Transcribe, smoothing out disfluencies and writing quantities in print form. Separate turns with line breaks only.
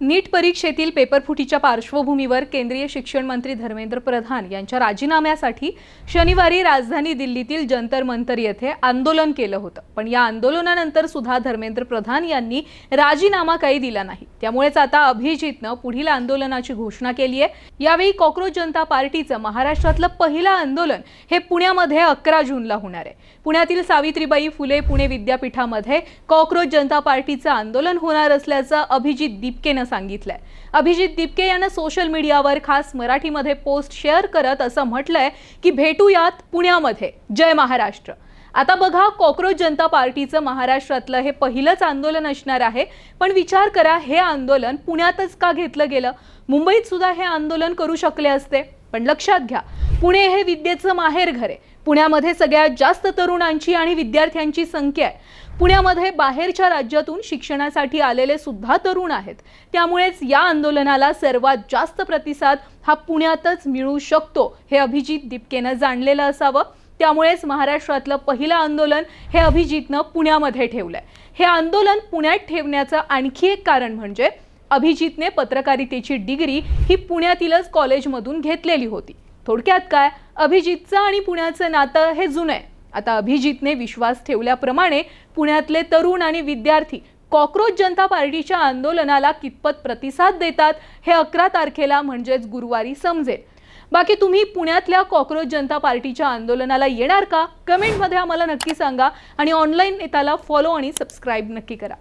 नीट परीक्षेतील पेपरफुटीच्या पार्श्वभूमीवर केंद्रीय शिक्षण मंत्री धर्मेंद्र प्रधान यांच्या राजीनाम्यासाठी शनिवारी राजधानी दिल्लीतील जंतर मंतर येथे आंदोलन केलं होतं। पण या आंदोलनानंतर सुद्धा धर्मेंद्र प्रधान यांनी राजीनामा काही दिला नाही। त्यामुळेच आता अभिजितनं पुढील आंदोलनाची घोषणा केली आहे। यावेळी कॉकरोच जनता पार्टीचं महाराष्ट्रातलं पहिलं आंदोलन हे पुण्यामध्ये 11 जूनला होणार आहे। पुण्यातील सावित्रीबाई फुले पुणे विद्यापीठामध्ये कॉकरोच जनता पार्टीचं आंदोलन होणार असल्याचं अभिजित दीपकेनं सांगितलंय। अभिजित दीपके यांनी सोशल मीडियावर खास मराठीमध्ये पोस्ट शेअर करत असं म्हटलंय की भेटूयात पुण्यामध्ये, जय महाराष्ट्र। आता बघा, कॉकरोच जनता पार्टीचं महाराष्ट्रातलं हे पहिलंच आंदोलन असणार आहे। पण विचार करा, हे आंदोलन पुण्यातच का घेतलं गेलं? मुंबईत सुद्धा हे आंदोलन करू शकले असते। पण लक्षात घ्या, पुणे हे विद्येचं माहेरघर आहे। पुण्यामध्ये सगळ्यात जास्त तरुणांची आणि विद्यार्थ्यांची संख्या आहे। पुण्यामध्ये बाहेरच्या राज्यातून शिक्षणासाठी आलेले सुद्धा तरुण आहेत। त्यामुळेच या आंदोलनाला सर्वात जास्त प्रतिसाद हा पुण्यातच मिळू शकतो हे अभिजित दीपकेनं जाणलेलं असावं। त्यामुळेच महाराष्ट्रातलं पहिलं आंदोलन हे अभिजितनं पुण्यामध्ये ठेवलंय। हे आंदोलन पुण्यात ठेवण्याचं आणखी एक कारण म्हणजे अभिजितने पत्रकारितेची डिग्री ही पुण्यातीलच कॉलेजमधून घेतलेली होती। थोडक्यात काय, अभिजितचं आणि पुण्याचं नातं हे जुनं आहे। आता अभिजितने विश्वास ठेवल्याप्रमाणे पुण्यातले तरुण आणि विद्यार्थी कॉकरोच जनता पार्टीच्या आंदोलनाला कितपत प्रतिसाद देतात हे 11 तारखेला म्हणजेच गुरुवारी समजेल। बाकी तुम्ही पुण्यातल्या कॉकरोच जनता पार्टीच्या आंदोलनाला येणार का? कमेंटमध्ये आम्हाला नक्की सांगा आणि ऑनलाईन नेताला फॉलो आणि सबस्क्राईब नक्की करा।